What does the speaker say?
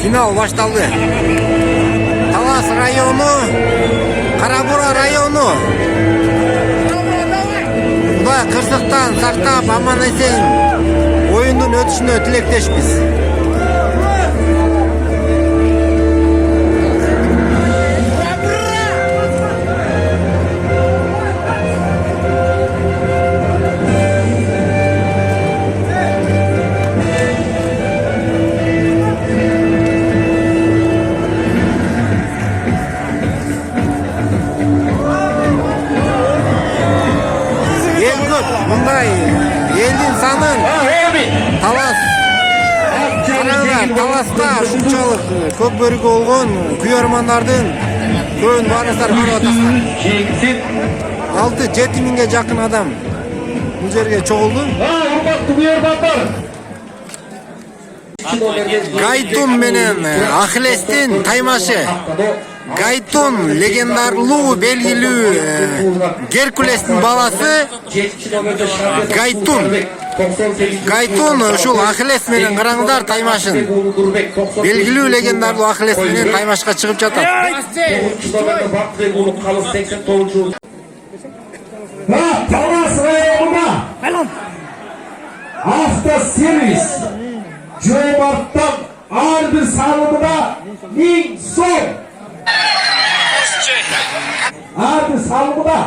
Final başladı. Talas rayonu, Karabura rayonu. Құдай қырсықтан сақтап аман есен ойындың өтішіне тілектеспіз. Мындай елдің санын Таласта ушунчалык көп бөлүгү болгон күйөрмандардын көбүн баарыңыздар көрүп атасыздар. 6-7 миңге жакын адам бул жерге чогулду. Гайтун менен Ахилестин таймашы. Гайтун легендарлуу белгилүү Геркулестин баласы Гайтун ушул Ахилес менен караңыздар таймашын. Белгилүү легендарлуу Ахилес менен таймашка чыгып жатат. Талас районунда автосервис Жомарттан ар бир салымына 1000 сом. Ар бир салымына